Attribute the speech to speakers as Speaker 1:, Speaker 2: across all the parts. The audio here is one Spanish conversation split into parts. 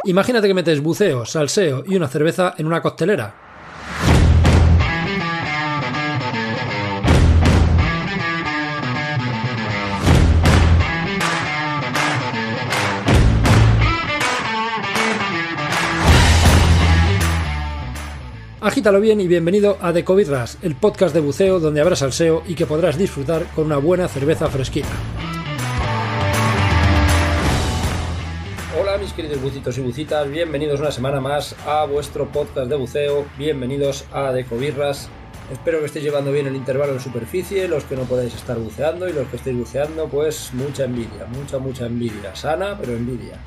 Speaker 1: Imagínate que metes buceo, salseo y una cerveza en una coctelera. Agítalo bien y bienvenido a Decobirras, el podcast de buceo donde habrá salseo y que podrás disfrutar con una buena cerveza fresquita. Hola mis queridos bucitos y bucitas, bienvenidos una semana más a vuestro podcast de buceo, bienvenidos a Decobirras. Espero que estéis llevando bien el intervalo en superficie, los que no podáis estar buceando y los que estéis buceando, pues mucha envidia, mucha envidia, sana pero envidia.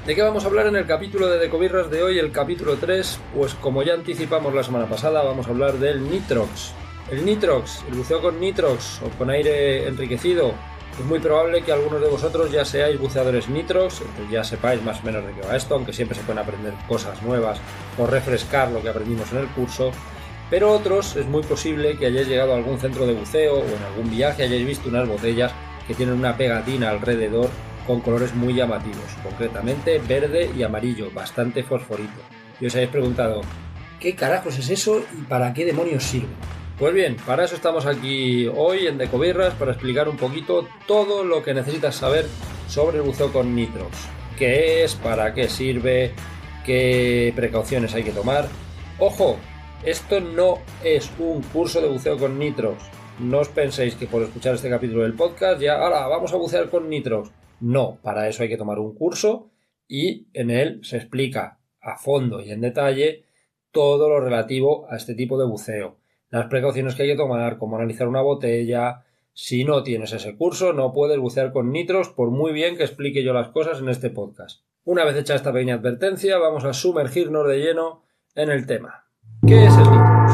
Speaker 1: ¿De qué vamos a hablar en el capítulo de Decobirras de hoy, el capítulo 3? Pues como ya anticipamos la semana pasada, vamos a hablar del Nitrox. El Nitrox, el buceo con Nitrox o con aire enriquecido. Es muy probable que algunos de vosotros ya seáis buceadores Nitrox, entonces ya sepáis más o menos de qué va esto, aunque siempre se pueden aprender cosas nuevas o refrescar lo que aprendimos en el curso. Pero otros es muy posible que hayáis llegado a algún centro de buceo o en algún viaje hayáis visto unas botellas que tienen una pegatina alrededor con colores muy llamativos, concretamente verde y amarillo, bastante fosforito. Y os habéis preguntado, ¿qué carajos es eso y para qué demonios sirve? Pues bien, para eso estamos aquí hoy en Decobirras, para explicar un poquito todo lo que necesitas saber sobre el buceo con Nitrox. ¿Qué es? ¿Para qué sirve? ¿Qué precauciones hay que tomar? ¡Ojo! Esto no es un curso de buceo con Nitrox. No os penséis que por escuchar este capítulo del podcast ya, ¡hala! Vamos a bucear con Nitrox. No, para eso hay que tomar un curso y en él se explica a fondo y en detalle todo lo relativo a este tipo de buceo. Las precauciones que hay que tomar, cómo analizar una botella. Si no tienes ese curso, no puedes bucear con Nitrox por muy bien que explique yo las cosas en este podcast. Una vez hecha esta pequeña advertencia, vamos a sumergirnos de lleno en el tema. ¿Qué es el Nitrox?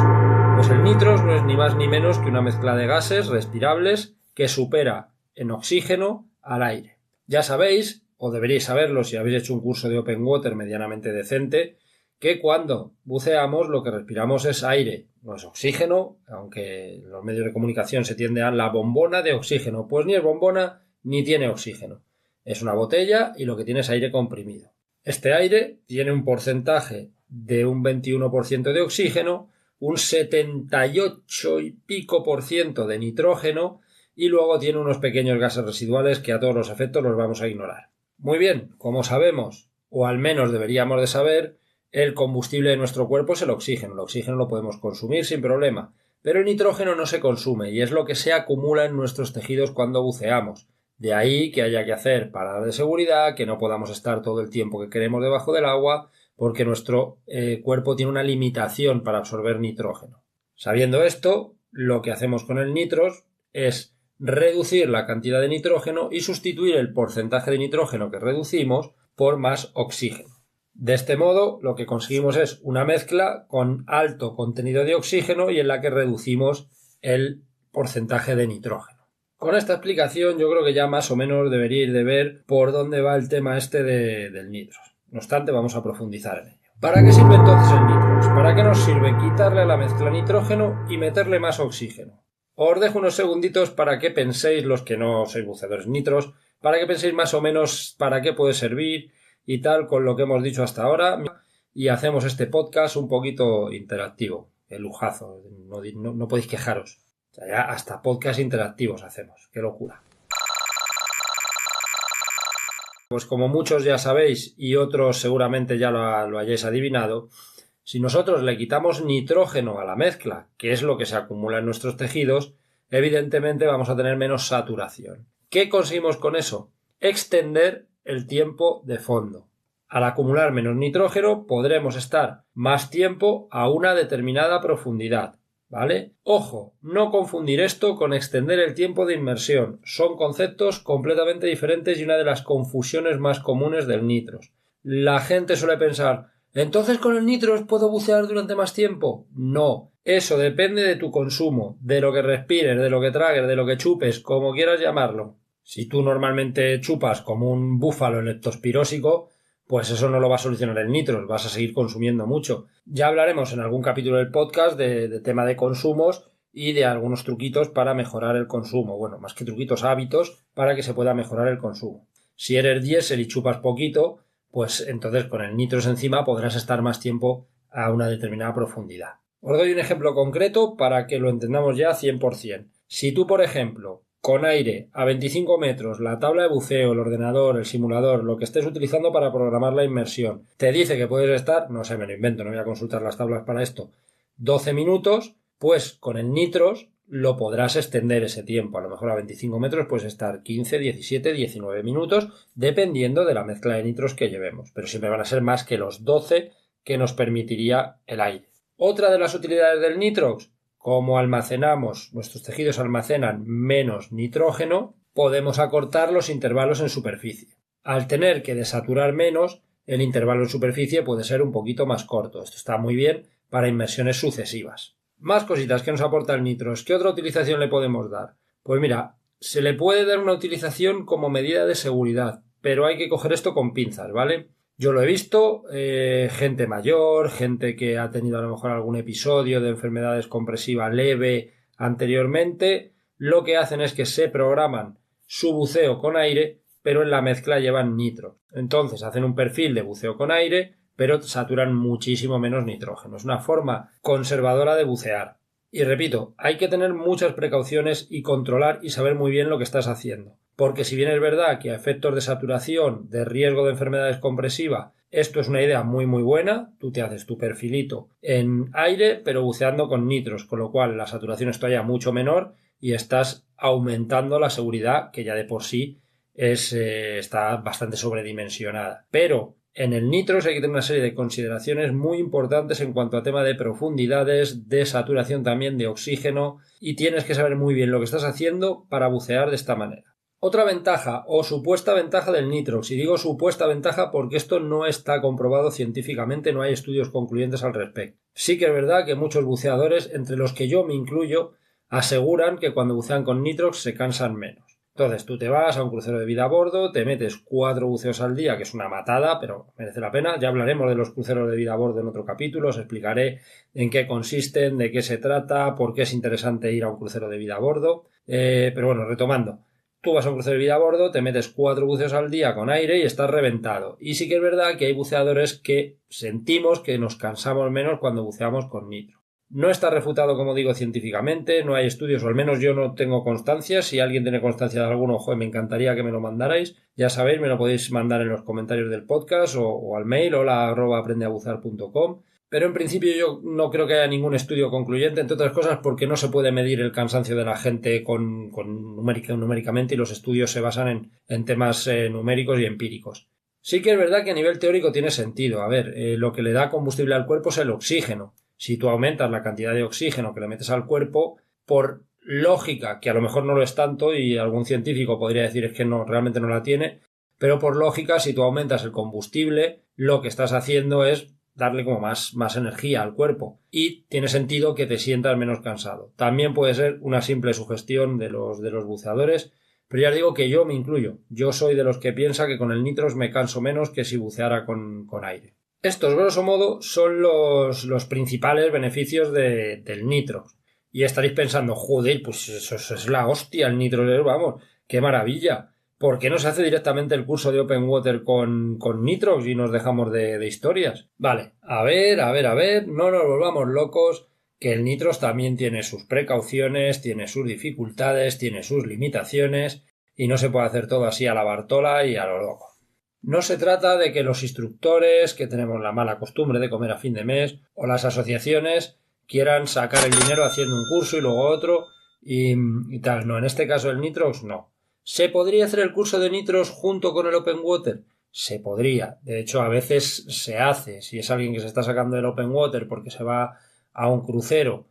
Speaker 1: Pues el Nitrox no es ni más ni menos que una mezcla de gases respirables que supera en oxígeno al aire. Ya sabéis, o deberíais saberlo si habéis hecho un curso de Open Water medianamente decente, que cuando buceamos lo que respiramos es aire, no es oxígeno, aunque en los medios de comunicación se tiende a la bombona de oxígeno. Pues ni es bombona ni tiene oxígeno. Es una botella y lo que tiene es aire comprimido. Este aire tiene un porcentaje de un 21% de oxígeno, un 78 y pico % de nitrógeno, y luego tiene unos pequeños gases residuales que a todos los efectos los vamos a ignorar. Muy bien, como sabemos, o al menos deberíamos de saber, el combustible de nuestro cuerpo es el oxígeno. El oxígeno lo podemos consumir sin problema, pero el nitrógeno no se consume y es lo que se acumula en nuestros tejidos cuando buceamos. De ahí que haya que hacer paradas de seguridad, que no podamos estar todo el tiempo que queremos debajo del agua, porque nuestro cuerpo tiene una limitación para absorber nitrógeno. Sabiendo esto, lo que hacemos con el Nitrox es reducir la cantidad de nitrógeno y sustituir el porcentaje de nitrógeno que reducimos por más oxígeno. De este modo, lo que conseguimos es una mezcla con alto contenido de oxígeno y en la que reducimos el porcentaje de nitrógeno. Con esta explicación yo creo que ya más o menos deberíais de ver por dónde va el tema este del Nitrox. No obstante, vamos a profundizar en ello. ¿Para qué sirve entonces el Nitrox? ¿Para qué nos sirve quitarle a la mezcla nitrógeno y meterle más oxígeno? Os dejo unos segunditos para que penséis, los que no sois buceadores Nitrox, para que penséis más o menos para qué puede servir y tal con lo que hemos dicho hasta ahora, y hacemos este podcast un poquito interactivo. El lujazo, no podéis quejaros. O sea, ya hasta podcast interactivos hacemos. ¡Qué locura! Pues como muchos ya sabéis y otros seguramente ya lo hayáis adivinado, si nosotros le quitamos nitrógeno a la mezcla, que es lo que se acumula en nuestros tejidos, evidentemente vamos a tener menos saturación. ¿Qué conseguimos con eso? Extender el tiempo de fondo. Al acumular menos nitrógeno podremos estar más tiempo a una determinada profundidad, ¿vale? Ojo, no confundir esto con extender el tiempo de inmersión. Son conceptos completamente diferentes y una de las confusiones más comunes del Nitrox. La gente suele pensar, ¿entonces con el Nitrox puedo bucear durante más tiempo? No, eso depende de tu consumo, de lo que respires, de lo que tragues, de lo que chupes, como quieras llamarlo. Si tú normalmente chupas como un búfalo leptospirósico, pues eso no lo va a solucionar el Nitrox, vas a seguir consumiendo mucho. Ya hablaremos en algún capítulo del podcast de tema de consumos y de algunos truquitos para mejorar el consumo. Bueno, más que truquitos, hábitos para que se pueda mejorar el consumo. Si eres diésel y chupas poquito, pues entonces con el nitros encima podrás estar más tiempo a una determinada profundidad. Os doy un ejemplo concreto para que lo entendamos ya 100%. Si tú, por ejemplo, con aire a 25 metros, la tabla de buceo, el ordenador, el simulador, lo que estés utilizando para programar la inmersión, te dice que puedes estar, no sé, me lo invento, no voy a consultar las tablas para esto, 12 minutos, pues con el nitros lo podrás extender ese tiempo. A lo mejor a 25 metros puedes estar 15, 17, 19 minutos, dependiendo de la mezcla de nitros que llevemos, pero siempre van a ser más que los 12 que nos permitiría el aire. Otra de las utilidades del nitrox, como almacenamos, nuestros tejidos almacenan menos nitrógeno, podemos acortar los intervalos en superficie. Al tener que desaturar menos, el intervalo en superficie puede ser un poquito más corto. Esto está muy bien para inmersiones sucesivas. Más cositas que nos aporta el nitrox. ¿Qué otra utilización le podemos dar? Pues mira, se le puede dar una utilización como medida de seguridad, pero hay que coger esto con pinzas, ¿vale? Yo lo he visto, gente mayor, gente que ha tenido a lo mejor algún episodio de enfermedad descompresiva leve anteriormente, lo que hacen es que se programan su buceo con aire, pero en la mezcla llevan nitro. Entonces hacen un perfil de buceo con aire, pero saturan muchísimo menos nitrógeno. Es una forma conservadora de bucear. Y repito, hay que tener muchas precauciones y controlar y saber muy bien lo que estás haciendo. Porque si bien es verdad que a efectos de saturación, de riesgo de enfermedad descompresiva, esto es una idea muy muy buena, tú te haces tu perfilito en aire, pero buceando con nitros, con lo cual la saturación es todavía mucho menor y estás aumentando la seguridad, que ya de por sí está bastante sobredimensionada. Pero en el nitros hay que tener una serie de consideraciones muy importantes en cuanto a tema de profundidades, de saturación también, de oxígeno, y tienes que saber muy bien lo que estás haciendo para bucear de esta manera. Otra ventaja o supuesta ventaja del nitrox, y digo supuesta ventaja porque esto no está comprobado científicamente, no hay estudios concluyentes al respecto. Sí que es verdad que muchos buceadores, entre los que yo me incluyo, aseguran que cuando bucean con nitrox se cansan menos. Entonces tú te vas a un crucero de vida a bordo, te metes 4 buceos al día, que es una matada, pero merece la pena. Ya hablaremos de los cruceros de vida a bordo en otro capítulo, os explicaré en qué consisten, de qué se trata, por qué es interesante ir a un crucero de vida a bordo. Pero bueno, retomando. Tú vas a un crucero de vida a bordo, te metes 4 buceos al día con aire y estás reventado. Y sí que es verdad que hay buceadores que sentimos que nos cansamos menos cuando buceamos con nitro. No está refutado, como digo, científicamente, no hay estudios, o al menos yo no tengo constancia. Si alguien tiene constancia de alguno, me encantaría que me lo mandarais. Ya sabéis, me lo podéis mandar en los comentarios del podcast o al mail hola@aprendeabucear.com. Pero en principio yo no creo que haya ningún estudio concluyente, entre otras cosas porque no se puede medir el cansancio de la gente numéricamente, y los estudios se basan en temas numéricos y empíricos. Sí que es verdad que a nivel teórico tiene sentido. A ver, lo que le da combustible al cuerpo es el oxígeno. Si tú aumentas la cantidad de oxígeno que le metes al cuerpo, por lógica, que a lo mejor no lo es tanto y algún científico podría decir es que no, realmente no la tiene, pero por lógica, si tú aumentas el combustible, lo que estás haciendo es darle como más energía al cuerpo y tiene sentido que te sientas menos cansado. También puede ser una simple sugestión de los buceadores, pero ya os digo que yo me incluyo. Yo soy de los que piensa que con el nitros me canso menos que si buceara con aire. Estos, grosso modo, son los principales beneficios del nitrox. Y estaréis pensando, joder, pues eso es la hostia, el nitrox, vamos, qué maravilla. ¿Por qué no se hace directamente el curso de Open Water con nitrox y nos dejamos de historias? Vale, a ver, no nos volvamos locos, que el nitrox también tiene sus precauciones, tiene sus dificultades, tiene sus limitaciones, y no se puede hacer todo así a la Bartola y a lo loco. No se trata de que los instructores, que tenemos la mala costumbre de comer a fin de mes, o las asociaciones quieran sacar el dinero haciendo un curso y luego otro y tal. No, en este caso el nitrox no. ¿Se podría hacer el curso de nitros junto con el Open Water? Se podría. De hecho, a veces se hace. Si es alguien que se está sacando del Open Water porque se va a un crucero.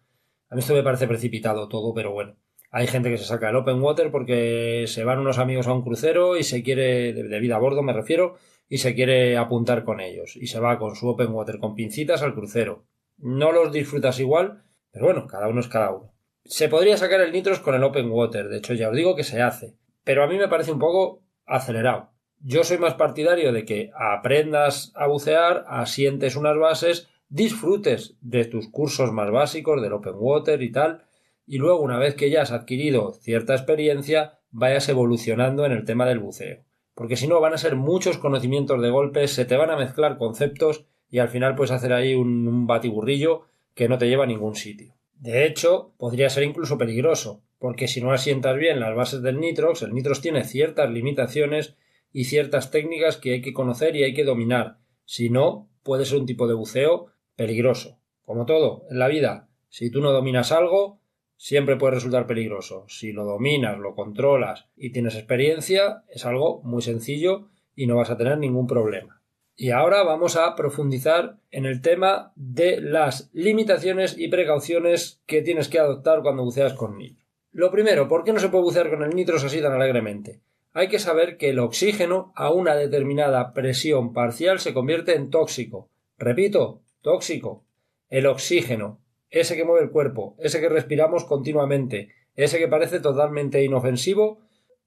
Speaker 1: A mí esto me parece precipitado todo, pero bueno. Hay gente que se saca el Open Water porque se van unos amigos a un crucero y se quiere, de vida a bordo me refiero, y se quiere apuntar con ellos. Y se va con su Open Water con pincitas al crucero. No los disfrutas igual, pero bueno, cada uno es cada uno. Se podría sacar el nitros con el Open Water. De hecho, ya os digo que se hace. Pero a mí me parece un poco acelerado. Yo soy más partidario de que aprendas a bucear, asientes unas bases, disfrutes de tus cursos más básicos del Open Water y tal, y luego, una vez que ya has adquirido cierta experiencia, vayas evolucionando en el tema del buceo. porque si no van a ser muchos conocimientos de golpe, se te van a mezclar conceptos y al final puedes hacer ahí un batiburrillo que no te lleva a ningún sitio. De hecho, podría ser incluso peligroso, porque si no asientas bien las bases del nitrox, el nitrox tiene ciertas limitaciones y ciertas técnicas que hay que conocer y hay que dominar. Si no, puede ser un tipo de buceo peligroso. Como todo en la vida, si tú no dominas algo, siempre puede resultar peligroso. Si lo dominas, lo controlas y tienes experiencia, es algo muy sencillo y no vas a tener ningún problema. Y ahora vamos a profundizar en el tema de las limitaciones y precauciones que tienes que adoptar cuando buceas con nitro. Lo primero, ¿por qué no se puede bucear con el nitro así tan alegremente? Hay que saber que el oxígeno a una determinada presión parcial se convierte en tóxico. Repito, tóxico. El oxígeno, ese que mueve el cuerpo, ese que respiramos continuamente, ese que parece totalmente inofensivo,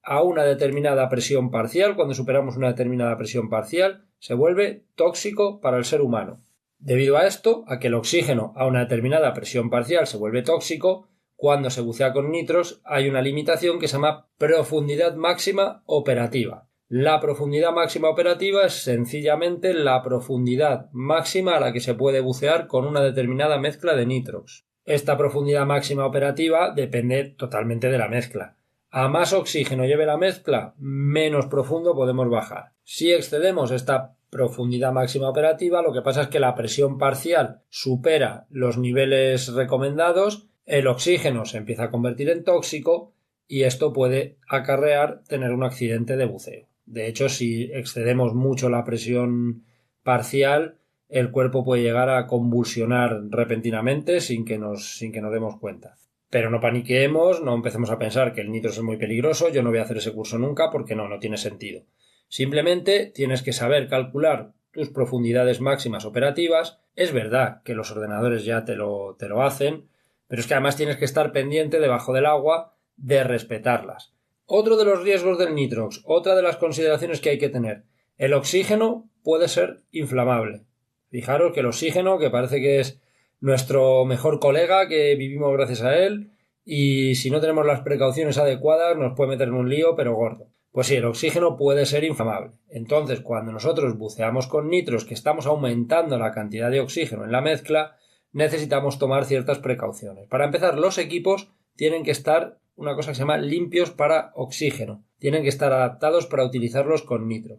Speaker 1: a una determinada presión parcial, cuando superamos una determinada presión parcial, se vuelve tóxico para el ser humano. Debido a esto, a que el oxígeno a una determinada presión parcial se vuelve tóxico, cuando se bucea con nitros hay una limitación que se llama profundidad máxima operativa. La profundidad máxima operativa es sencillamente la profundidad máxima a la que se puede bucear con una determinada mezcla de nitrox. Esta profundidad máxima operativa depende totalmente de la mezcla. A más oxígeno lleve la mezcla, menos profundo podemos bajar. Si excedemos esta profundidad máxima operativa, lo que pasa es que la presión parcial supera los niveles recomendados, el oxígeno se empieza a convertir en tóxico y esto puede acarrear tener un accidente de buceo. De hecho, si excedemos mucho la presión parcial, el cuerpo puede llegar a convulsionar repentinamente sin que nos demos cuenta. Pero no paniqueemos, no empecemos a pensar que el nitro es muy peligroso, yo no voy a hacer ese curso nunca porque no tiene sentido. Simplemente tienes que saber calcular tus profundidades máximas operativas. Es verdad que los ordenadores ya te lo hacen, pero es que además tienes que estar pendiente debajo del agua de respetarlas. Otro de los riesgos del nitrox, otra de las consideraciones que hay que tener, el oxígeno puede ser inflamable. Fijaros que el oxígeno, que parece que es nuestro mejor colega, que vivimos gracias a él, y si no tenemos las precauciones adecuadas nos puede meter en un lío, pero gordo. Pues sí, el oxígeno puede ser inflamable. Entonces, cuando nosotros buceamos con nitros, que estamos aumentando la cantidad de oxígeno en la mezcla, necesitamos tomar ciertas precauciones. Para empezar, los equipos tienen que estar una cosa que se llama limpios para oxígeno. Tienen que estar adaptados para utilizarlos con nitros.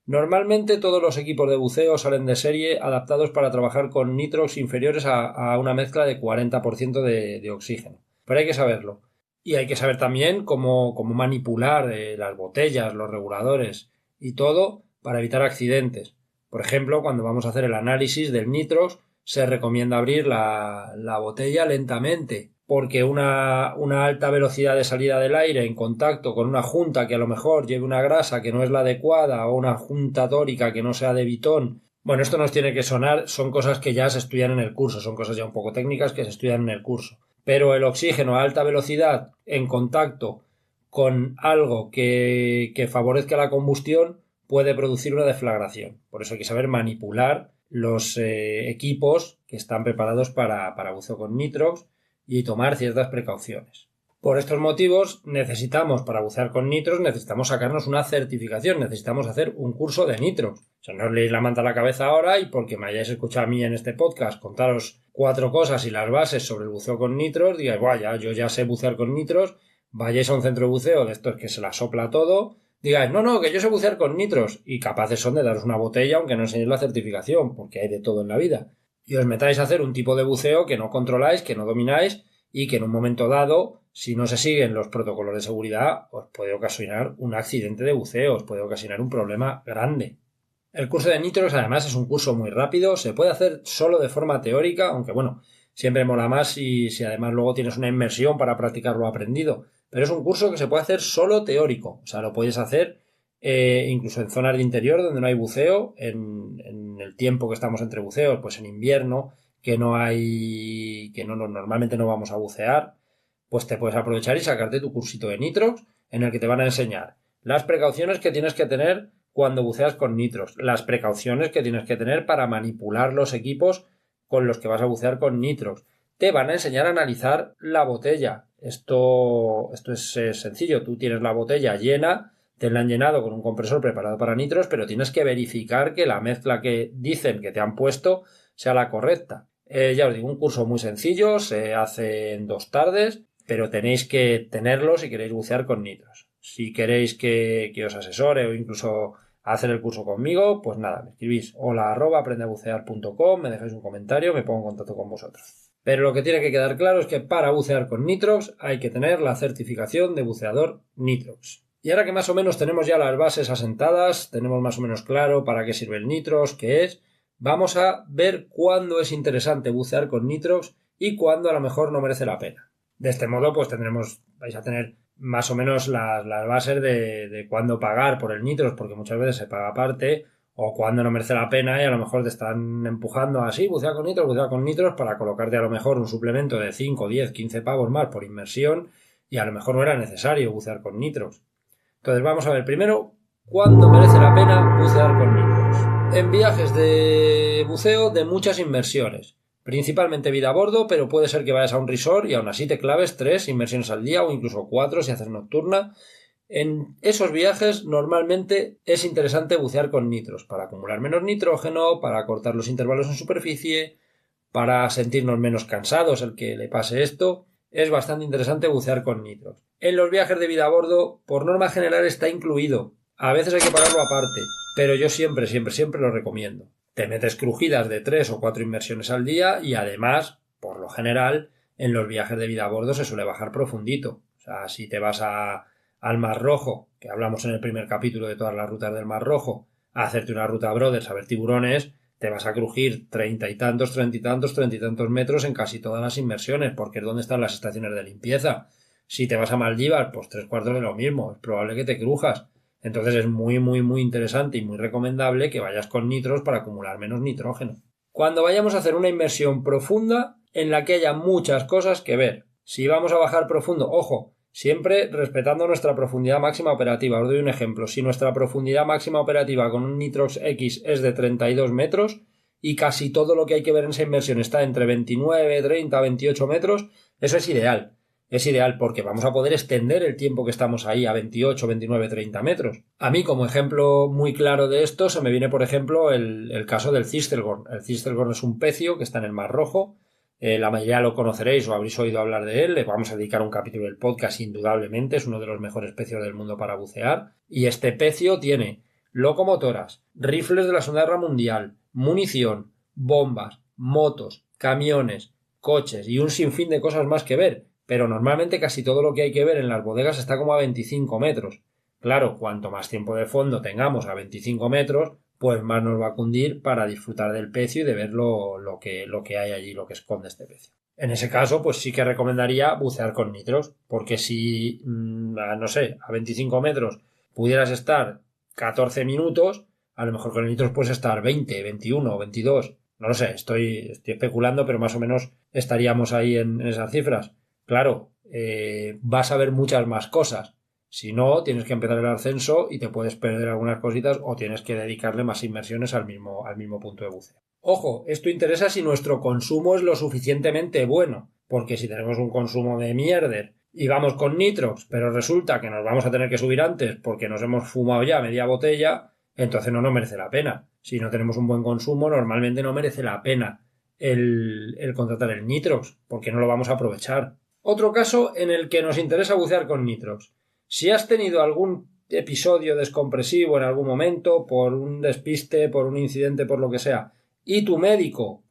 Speaker 1: Normalmente todos los equipos de buceo salen de serie adaptados para trabajar con nitrox inferiores a una mezcla de 40% de oxígeno. Pero hay que saberlo. Y hay que saber también cómo manipular las botellas, los reguladores y todo para evitar accidentes. Por ejemplo, cuando vamos a hacer el análisis del nitrox, se recomienda abrir la botella lentamente, porque una alta velocidad de salida del aire en contacto con una junta que a lo mejor lleve una grasa que no es la adecuada o una junta tórica que no sea de Vitón. Bueno, esto nos tiene que sonar, son cosas que ya se estudian en el curso, son cosas ya un poco técnicas que se estudian en el curso. Pero el oxígeno a alta velocidad en contacto con algo que favorezca la combustión puede producir una deflagración. Por eso hay que saber manipular los equipos que están preparados para buceo con nitrox y tomar ciertas precauciones. Por estos motivos para bucear con nitros, necesitamos sacarnos una certificación, necesitamos hacer un curso de nitros. O sea, no os leéis la manta a la cabeza ahora y porque me hayáis escuchado a mí en este podcast contaros 4 cosas y las bases sobre el buceo con nitros, digáis, vaya, yo ya sé bucear con nitros, vayáis a un centro de buceo de estos que se la sopla todo, digáis, no, que yo sé bucear con nitros, y capaces son de daros una botella aunque no enseñéis la certificación, porque hay de todo en la vida. Y os metáis a hacer un tipo de buceo que no controláis, que no domináis y que en un momento dado, si no se siguen los protocolos de seguridad, os puede ocasionar un accidente de buceo, os puede ocasionar un problema grande. El curso de nitros además es un curso muy rápido, se puede hacer solo de forma teórica, aunque bueno, siempre mola más si además luego tienes una inmersión para practicar lo aprendido, pero es un curso que se puede hacer solo teórico, o sea, lo puedes hacer incluso en zonas de interior donde no hay buceo, en el tiempo que estamos entre buceos, pues en invierno, normalmente no vamos a bucear, pues te puedes aprovechar y sacarte tu cursito de nitrox en el que te van a enseñar las precauciones que tienes que tener cuando buceas con nitros, las precauciones que tienes que tener para manipular los equipos con los que vas a bucear con nitros. Te van a enseñar a analizar la botella. Esto es sencillo. Tú tienes la botella llena, te la han llenado con un compresor preparado para nitros, pero tienes que verificar que la mezcla que dicen que te han puesto sea la correcta. Ya os digo, un curso muy sencillo, se hace en 2 tardes, pero tenéis que tenerlo si queréis bucear con nitros. Si queréis que os asesore o incluso hacer el curso conmigo, pues nada, me escribís hola@aprendeabucear.com, me dejáis un comentario, me pongo en contacto con vosotros. Pero lo que tiene que quedar claro es que para bucear con nitrox hay que tener la certificación de buceador nitrox. Y ahora que más o menos tenemos ya las bases asentadas, tenemos más o menos claro para qué sirve el nitrox, qué es, vamos a ver cuándo es interesante bucear con nitrox y cuándo a lo mejor no merece la pena. De este modo, pues vais a tener más o menos las bases de cuándo pagar por el nitrox, porque muchas veces se paga aparte, o cuándo no merece la pena y a lo mejor te están empujando así, bucea con nitros para colocarte a lo mejor un suplemento de 5, 10, 15 pavos más por inmersión y a lo mejor no era necesario bucear con nitrox. Entonces vamos a ver primero cuándo merece la pena bucear con nitrox. En viajes de buceo de muchas inmersiones, principalmente vida a bordo, pero puede ser que vayas a un resort y aún así te claves 3 inmersiones al día o incluso 4 si haces nocturna. En esos viajes normalmente es interesante bucear con nitros para acumular menos nitrógeno, para cortar los intervalos en superficie, para sentirnos menos cansados el que le pase esto. Es bastante interesante bucear con nitros. En los viajes de vida a bordo, por norma general está incluido. A veces hay que pagarlo aparte, pero yo siempre lo recomiendo. Te metes crujidas de 3 o 4 inmersiones al día y además, por lo general, en los viajes de vida a bordo se suele bajar profundito. O sea, si te vas al Mar Rojo, que hablamos en el primer capítulo de todas las rutas del Mar Rojo, a hacerte una ruta Brothers a ver tiburones, te vas a crujir 30 y tantos metros en casi todas las inmersiones, porque es donde están las estaciones de limpieza. Si te vas a Maldivas, pues 3/4 de lo mismo, es probable que te crujas. Entonces es muy interesante y muy recomendable que vayas con nitros para acumular menos nitrógeno. Cuando vayamos a hacer una inmersión profunda en la que haya muchas cosas que ver. Si vamos a bajar profundo, ojo, siempre respetando nuestra profundidad máxima operativa. Os doy un ejemplo. Si nuestra profundidad máxima operativa con un Nitrox X es de 32 metros y casi todo lo que hay que ver en esa inmersión está entre 29, 30, 28 metros, eso es ideal. Es ideal porque vamos a poder extender el tiempo que estamos ahí a 28, 29, 30 metros. A mí, como ejemplo muy claro de esto, se me viene, por ejemplo, el caso del Cistelgorm. El Cistelgorm es un pecio que está en el Mar Rojo. La mayoría lo conoceréis o habréis oído hablar de él. Le vamos a dedicar un capítulo del podcast indudablemente. Es uno de los mejores pecios del mundo para bucear. Y este pecio tiene locomotoras, rifles de la Segunda Guerra Mundial, munición, bombas, motos, camiones, coches y un sinfín de cosas más que ver. Pero normalmente casi todo lo que hay que ver en las bodegas está como a 25 metros. Claro, cuanto más tiempo de fondo tengamos a 25 metros, pues más nos va a cundir para disfrutar del pecio y de ver lo que hay allí, lo que esconde este pecio. En ese caso, pues sí que recomendaría bucear con nitros, porque si, no sé, a 25 metros pudieras estar 14 minutos, a lo mejor con el nitros puedes estar 20, 21, 22, no lo sé, estoy especulando, pero más o menos estaríamos ahí en esas cifras. Claro, vas a ver muchas más cosas. Si no, tienes que empezar el ascenso y te puedes perder algunas cositas o tienes que dedicarle más inmersiones al mismo punto de buceo. Ojo, esto interesa si nuestro consumo es lo suficientemente bueno, porque si tenemos un consumo de mierder y vamos con nitrox, pero resulta que nos vamos a tener que subir antes porque nos hemos fumado ya media botella, entonces no nos merece la pena. Si no tenemos un buen consumo, normalmente no merece la pena el contratar el nitrox, porque no lo vamos a aprovechar. Otro caso en el que nos interesa bucear con nitrox. Si has tenido algún episodio descompresivo en algún momento, por un despiste, por un incidente, por lo que sea, y tu médico,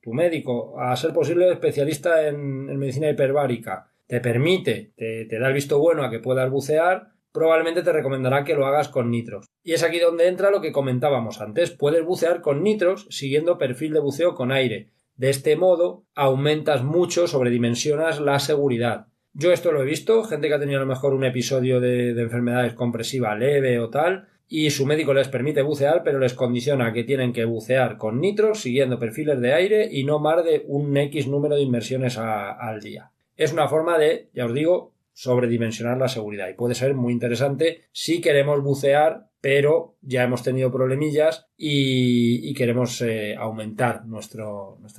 Speaker 1: a ser posible especialista en medicina hiperbárica, te permite, te da el visto bueno a que puedas bucear, probablemente te recomendará que lo hagas con nitrox. Y es aquí donde entra lo que comentábamos antes. Puedes bucear con nitrox siguiendo perfil de buceo con aire. De este modo, aumentas mucho, sobredimensionas la seguridad. Yo esto lo he visto, gente que ha tenido a lo mejor un episodio de enfermedad descompresiva leve o tal, y su médico les permite bucear, pero les condiciona que tienen que bucear con nitros, siguiendo perfiles de aire y no más de un X número de inmersiones al día. Es una forma de, ya os digo, sobredimensionar la seguridad y puede ser muy interesante si queremos bucear pero ya hemos tenido problemillas y queremos aumentar nuestra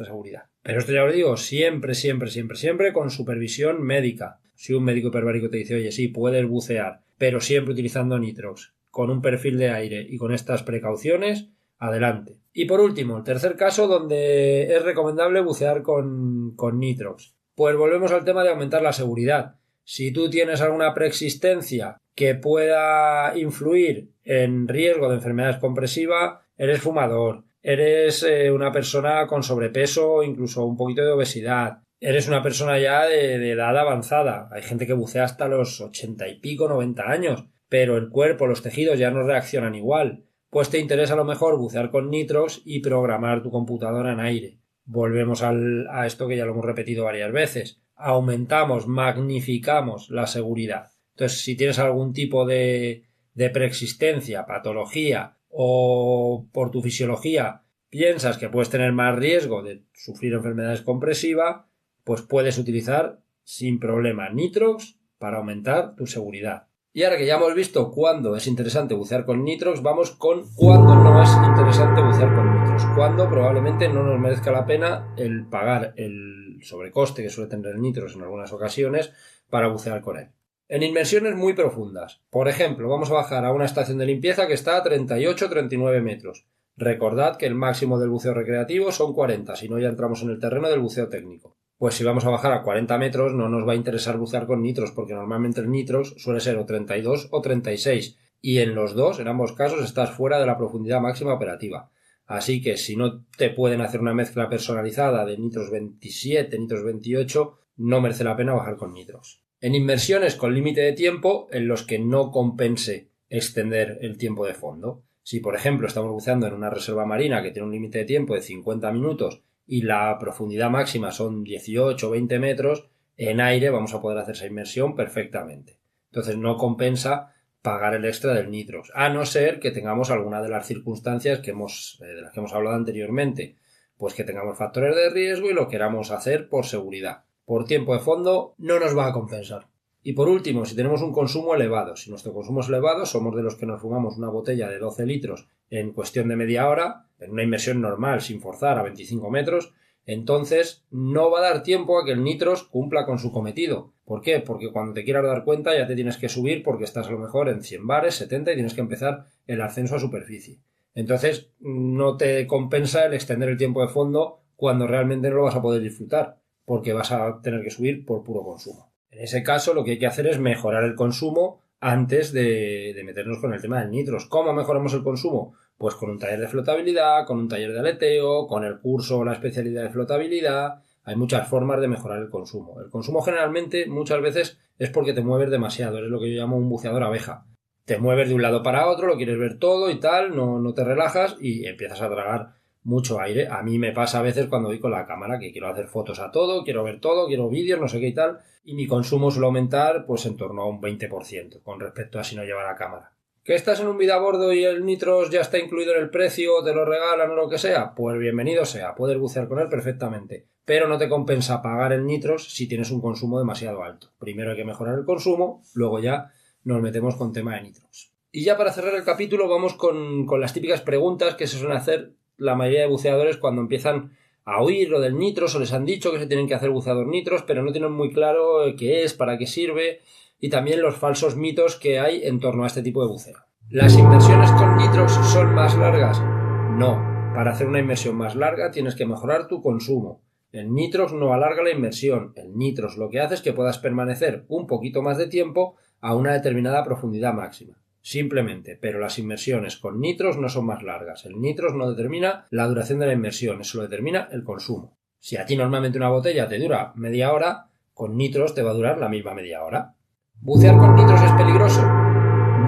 Speaker 1: seguridad. Pero esto ya os digo, siempre con supervisión médica. Si un médico hiperbárico te dice, oye, sí, puedes bucear, pero siempre utilizando nitrox, con un perfil de aire y con estas precauciones, adelante. Y por último, el tercer caso donde es recomendable bucear con nitrox. Pues volvemos al tema de aumentar la seguridad. Si tú tienes alguna preexistencia que pueda influir en riesgo de enfermedades compresivas, eres fumador, eres una persona con sobrepeso o incluso un poquito de obesidad, eres una persona ya de edad avanzada. Hay gente que bucea hasta los 80 y pico, 90 años, pero el cuerpo, los tejidos ya no reaccionan igual. Pues te interesa a lo mejor bucear con nitrox y programar tu computadora en aire. Volvemos a esto que ya lo hemos repetido varias veces. Aumentamos, magnificamos la seguridad. Entonces, si tienes algún tipo de preexistencia, patología o por tu fisiología piensas que puedes tener más riesgo de sufrir enfermedades compresivas, pues puedes utilizar sin problema nitrox para aumentar tu seguridad. Y ahora que ya hemos visto cuándo es interesante bucear con nitrox, vamos con cuándo no es interesante bucear con nitrox. Cuándo probablemente no nos merezca la pena el pagar el sobrecoste que suele tener el nitrox en algunas ocasiones para bucear con él. En inmersiones muy profundas. Por ejemplo, vamos a bajar a una estación de limpieza que está a 38-39 metros. Recordad que el máximo del buceo recreativo son 40, si no ya entramos en el terreno del buceo técnico. Pues si vamos a bajar a 40 metros no nos va a interesar bucear con nitrox, porque normalmente el nitrox suele ser o 32 o 36 y en los dos, en ambos casos, estás fuera de la profundidad máxima operativa. Así que si no te pueden hacer una mezcla personalizada de nitrox 27, nitrox 28, no merece la pena bajar con nitrox. En inmersiones con límite de tiempo en los que no compense extender el tiempo de fondo. Si por ejemplo estamos buceando en una reserva marina que tiene un límite de tiempo de 50 minutos y la profundidad máxima son 18 o 20 metros, en aire vamos a poder hacer esa inmersión perfectamente. Entonces no compensa pagar el extra del nitrox, a no ser que tengamos alguna de las circunstancias de las que hemos hablado anteriormente, pues que tengamos factores de riesgo y lo queramos hacer por seguridad. Por tiempo de fondo no nos va a compensar. Y por último, si tenemos un consumo elevado, si nuestro consumo es elevado, somos de los que nos fumamos una botella de 12 litros en cuestión de media hora, en una inmersión normal sin forzar a 25 metros, entonces no va a dar tiempo a que el nitrox cumpla con su cometido. ¿Por qué? Porque cuando te quieras dar cuenta ya te tienes que subir porque estás a lo mejor en 100 bares, 70 y tienes que empezar el ascenso a superficie. Entonces no te compensa el extender el tiempo de fondo cuando realmente no lo vas a poder disfrutar, porque vas a tener que subir por puro consumo. En ese caso lo que hay que hacer es mejorar el consumo antes de meternos con el tema del nitrox. ¿Cómo mejoramos el consumo? Pues con un taller de flotabilidad, con un taller de aleteo, con el curso o la especialidad de flotabilidad. Hay muchas formas de mejorar el consumo. El consumo generalmente muchas veces es porque te mueves demasiado, eres lo que yo llamo un buceador abeja. Te mueves de un lado para otro, lo quieres ver todo y tal, no te relajas y empiezas a tragar mucho aire. A mí me pasa a veces cuando voy con la cámara que quiero hacer fotos a todo, quiero ver todo, quiero vídeos, no sé qué y tal, y mi consumo suele aumentar pues en torno a un 20% con respecto a si no llevara cámara. ¿Que estás en un vida a bordo y el nitrox ya está incluido en el precio, te lo regalan o lo que sea? Pues bienvenido sea, puedes bucear con él perfectamente, pero no te compensa pagar el nitrox si tienes un consumo demasiado alto. Primero hay que mejorar el consumo, luego ya nos metemos con tema de nitrox. Y ya para cerrar el capítulo vamos con las típicas preguntas que se suelen hacer la mayoría de buceadores cuando empiezan a oír lo del nitrox o les han dicho que se tienen que hacer buceador nitrox, pero no tienen muy claro qué es, para qué sirve y también los falsos mitos que hay en torno a este tipo de buceo. ¿Las inmersiones con nitrox son más largas? No. Para hacer una inmersión más larga tienes que mejorar tu consumo. El nitrox no alarga la inmersión. El nitrox lo que hace es que puedas permanecer un poquito más de tiempo a una determinada profundidad máxima. Simplemente, pero las inmersiones con nitrox no son más largas. El nitrox no determina la duración de la inmersión, eso lo determina el consumo. Si a ti normalmente una botella te dura media hora, con nitrox te va a durar la misma media hora. ¿Bucear con nitrox es peligroso?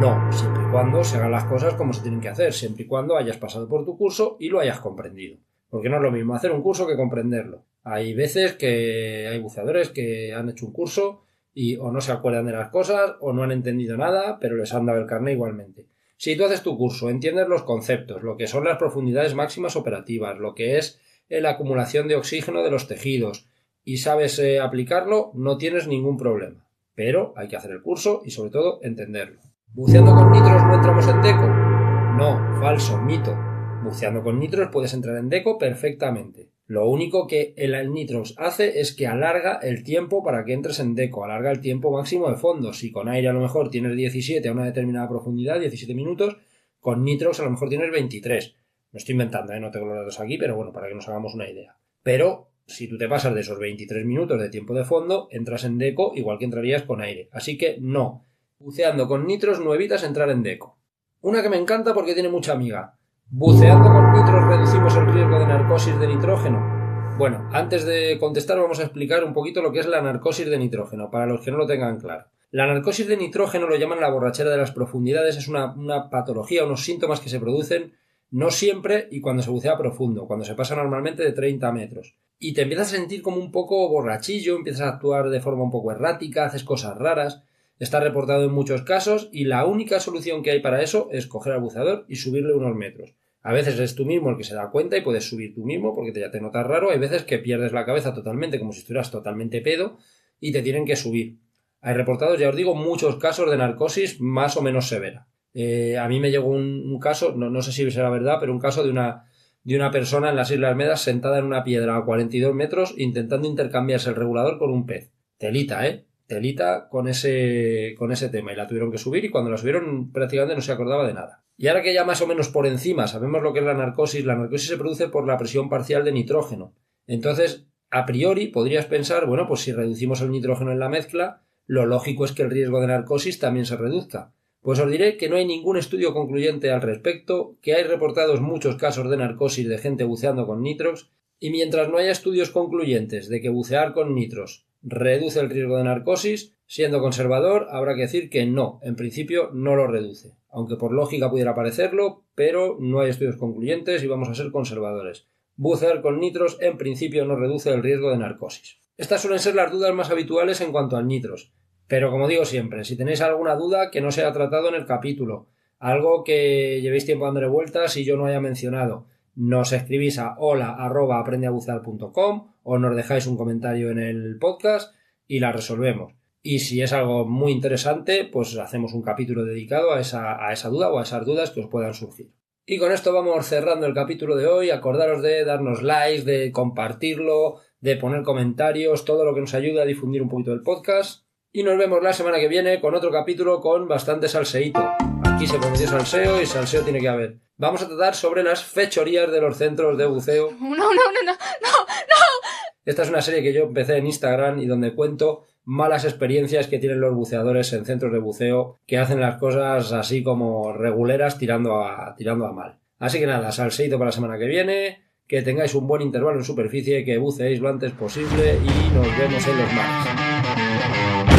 Speaker 1: No, siempre y cuando se hagan las cosas como se tienen que hacer, siempre y cuando hayas pasado por tu curso y lo hayas comprendido. Porque no es lo mismo hacer un curso que comprenderlo. Hay veces que hay buceadores que han hecho un curso y o no se acuerdan de las cosas o no han entendido nada, pero les han dado el carné igualmente. Si tú haces tu curso, entiendes los conceptos, lo que son las profundidades máximas operativas, lo que es la acumulación de oxígeno de los tejidos y sabes aplicarlo, no tienes ningún problema. Pero hay que hacer el curso y sobre todo entenderlo. ¿Buceando con nitrox no entramos en deco? No, falso, mito. Buceando con nitrox puedes entrar en deco perfectamente. Lo único que el nitrox hace es que alarga el tiempo para que entres en deco, alarga el tiempo máximo de fondo. Si con aire a lo mejor tienes 17 a una determinada profundidad, 17 minutos, con nitrox a lo mejor tienes 23. Me estoy inventando, no tengo los datos aquí, pero bueno, para que nos hagamos una idea. Pero si tú te pasas de esos 23 minutos de tiempo de fondo, entras en deco igual que entrarías con aire. Así que no, buceando con nitrox no evitas entrar en deco. Una que me encanta porque tiene mucha amiga. ¿Buceando con nitrox reducimos el riesgo de narcosis de nitrógeno? Bueno, antes de contestar vamos a explicar un poquito lo que es la narcosis de nitrógeno, para los que no lo tengan claro. La narcosis de nitrógeno lo llaman la borrachera de las profundidades, es una patología, unos síntomas que se producen no siempre y cuando se bucea profundo, cuando se pasa normalmente de 30 metros. Y te empiezas a sentir como un poco borrachillo, empiezas a actuar de forma un poco errática, haces cosas raras. Está reportado en muchos casos y la única solución que hay para eso es coger al buceador y subirle unos metros. A veces es tú mismo el que se da cuenta y puedes subir tú mismo porque ya te notas raro. Hay veces que pierdes la cabeza totalmente, como si estuvieras totalmente pedo, y te tienen que subir. Hay reportados, ya os digo, muchos casos de narcosis más o menos severa. A mí me llegó un caso, no sé si será verdad, pero un caso de una persona en las Islas Medas sentada en una piedra a 42 metros intentando intercambiarse el regulador con un pez. Telita, telita con ese tema, y la tuvieron que subir, y cuando la subieron prácticamente no se acordaba de nada. Y ahora que ya más o menos por encima sabemos lo que es la narcosis se produce por la presión parcial de nitrógeno. Entonces, a priori podrías pensar, bueno, pues si reducimos el nitrógeno en la mezcla, lo lógico es que el riesgo de narcosis también se reduzca. Pues os diré que no hay ningún estudio concluyente al respecto, que hay reportados muchos casos de narcosis de gente buceando con nitrox, y mientras no haya estudios concluyentes de que bucear con nitrox reduce el riesgo de narcosis, siendo conservador, habrá que decir que no, en principio no lo reduce. Aunque por lógica pudiera parecerlo, pero no hay estudios concluyentes y vamos a ser conservadores. Bucear con nitrox en principio no reduce el riesgo de narcosis. Estas suelen ser las dudas más habituales en cuanto al nitrox. Pero como digo siempre, si tenéis alguna duda que no se haya tratado en el capítulo, algo que llevéis tiempo dándole vueltas y yo no haya mencionado, nos escribís a hola@aprendeabucear.com o nos dejáis un comentario en el podcast y la resolvemos. Y si es algo muy interesante, pues hacemos un capítulo dedicado a esa duda o a esas dudas que os puedan surgir. Y con esto vamos cerrando el capítulo de hoy. Acordaros de darnos likes, de compartirlo, de poner comentarios, todo lo que nos ayude a difundir un poquito el podcast. Y nos vemos la semana que viene con otro capítulo con bastante salseíto. Aquí se prometió salseo y salseo tiene que haber. Vamos a tratar sobre las fechorías de los centros de buceo.
Speaker 2: No.
Speaker 1: Esta es una serie que yo empecé en Instagram y donde cuento malas experiencias que tienen los buceadores en centros de buceo que hacen las cosas así como reguleras tirando a mal. Así que nada, salseíto para la semana que viene, que tengáis un buen intervalo en superficie, que buceéis lo antes posible y nos vemos en los mares.